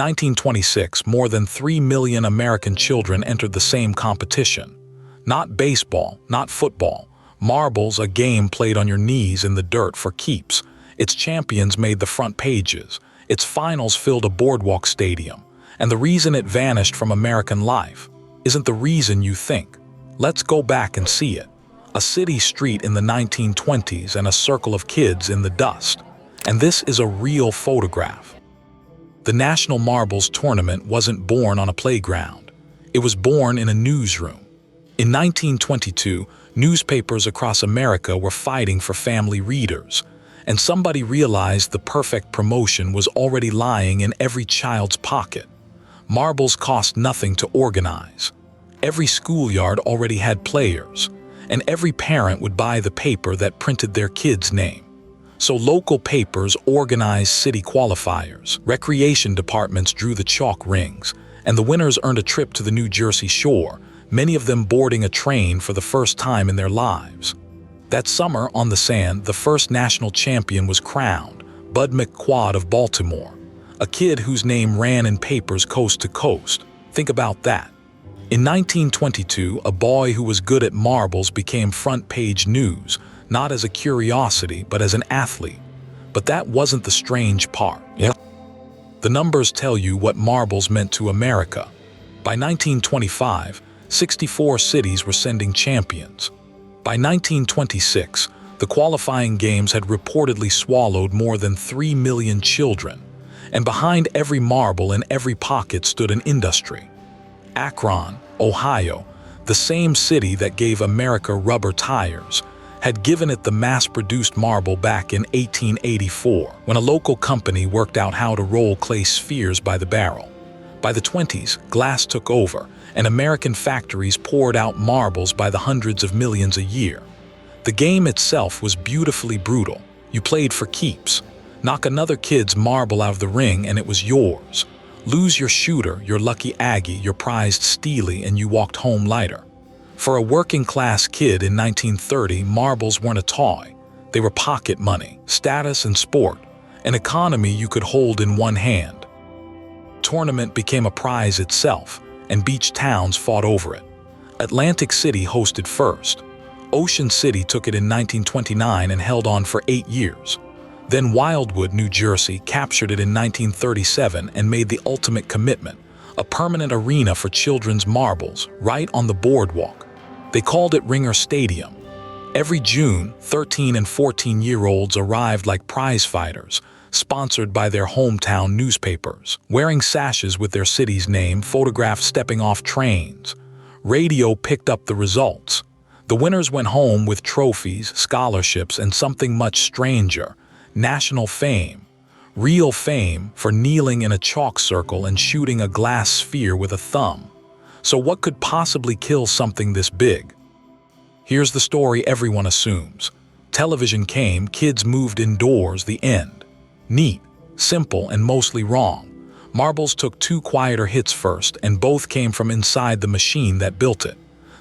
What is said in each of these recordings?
1926, more than 3 million American children entered the same competition. Not baseball, not football. Marbles, a game played on your knees in the dirt for keeps. Its champions made the front pages. Its finals filled a boardwalk stadium. And the reason it vanished from American life isn't the reason you think. Let's go back and see it. A city street in the 1920s and a circle of kids in the dust. And this is a real photograph. The National Marbles Tournament wasn't born on a playground. It was born in a newsroom. In 1922, newspapers across America were fighting for family readers, and somebody realized the perfect promotion was already lying in every child's pocket. Marbles cost nothing to organize. Every schoolyard already had players, and every parent would buy the paper that printed their kid's name. So local papers organized city qualifiers, recreation departments drew the chalk rings, and the winners earned a trip to the New Jersey shore, many of them boarding a train for the first time in their lives. That summer, on the sand, the first national champion was crowned, Bud McQuad of Baltimore, a kid whose name ran in papers coast to coast. Think about that. In 1922, a boy who was good at marbles became front-page news, not as a curiosity, but as an athlete. But that wasn't the strange part. The numbers tell you what marbles meant to America. By 1925, 64 cities were sending champions. By 1926, the qualifying games had reportedly swallowed more than 3 million children, and behind every marble in every pocket stood an industry. Akron, Ohio, the same city that gave America rubber tires, had given it the mass-produced marble back in 1884, when a local company worked out how to roll clay spheres by the barrel. By the 20s, glass took over, and American factories poured out marbles by the hundreds of millions a year. The game itself was beautifully brutal. You played for keeps. Knock another kid's marble out of the ring and it was yours. Lose your shooter, your lucky Aggie, your prized Steely, and you walked home lighter. For a working-class kid in 1930, marbles weren't a toy. They were pocket money, status and sport, an economy you could hold in one hand. Tournament became a prize itself, and beach towns fought over it. Atlantic City hosted first. Ocean City took it in 1929 and held on for 8 years. Then Wildwood, New Jersey, captured it in 1937 and made the ultimate commitment, a permanent arena for children's marbles, right on the boardwalk. They called it Ringer Stadium. Every June, 13 and 14-year-olds arrived like prize fighters, sponsored by their hometown newspapers, wearing sashes with their city's name, photographed stepping off trains. Radio picked up the results. The winners went home with trophies, scholarships, and something much stranger, national fame. Real fame for kneeling in a chalk circle and shooting a glass sphere with a thumb. So what could possibly kill something this big? Here's the story everyone assumes. Television came, kids moved indoors, the end. Neat, simple, and mostly wrong. Marbles took 2 quieter hits first, and both came from inside the machine that built it.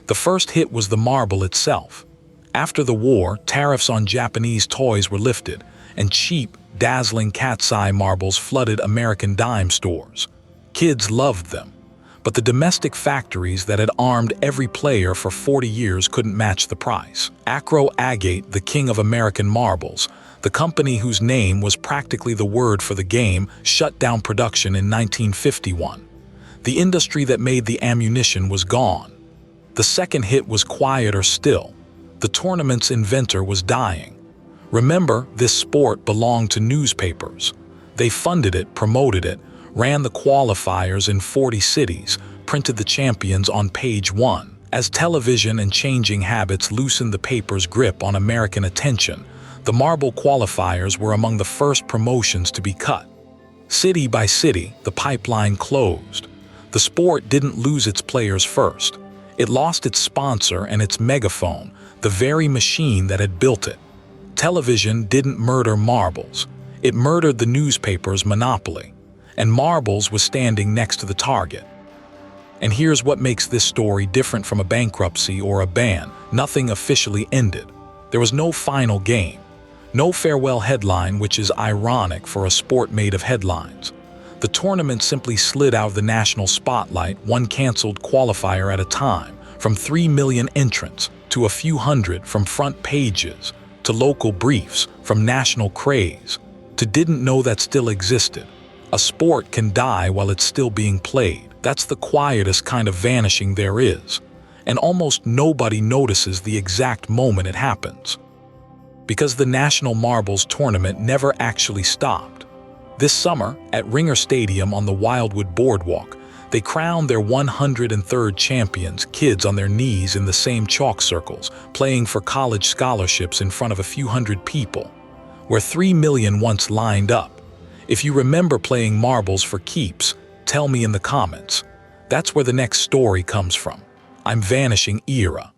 The first hit was the marble itself. After the war, tariffs on Japanese toys were lifted, and cheap, dazzling cat's eye marbles flooded American dime stores. Kids loved them. But the domestic factories that had armed every player for 40 years couldn't match the price. Akro Agate, the king of American marbles, the company whose name was practically the word for the game, shut down production in 1951. The industry that made the ammunition was gone. The second hit was quieter still. The tournament's inventor was dying. Remember, this sport belonged to newspapers. They funded it, promoted it, ran the qualifiers in 40 cities, printed the champions on page 1. As television and changing habits loosened the paper's grip on American attention, the marble qualifiers were among the first promotions to be cut. City by city, the pipeline closed. The sport didn't lose its players first. It lost its sponsor and its megaphone, the very machine that had built it. Television didn't murder marbles. It murdered the newspaper's monopoly. And marbles was standing next to the target. And here's what makes this story different from a bankruptcy or a ban. Nothing officially ended. There was no final game. No farewell headline, which is ironic for a sport made of headlines. The tournament simply slid out of the national spotlight, one canceled qualifier at a time, from 3 million entrants to a few hundred, from front pages to local briefs, from national craze to didn't know that still existed. A sport can die while it's still being played. That's the quietest kind of vanishing there is. And almost nobody notices the exact moment it happens. Because the National Marbles Tournament never actually stopped. This summer, at Ringer Stadium on the Wildwood boardwalk, they crowned their 103rd champions, kids on their knees in the same chalk circles, playing for college scholarships in front of a few hundred people, where 3 million once lined up. If you remember playing marbles for keeps, tell me in the comments. That's where the next story comes from. I'm Vanishing era.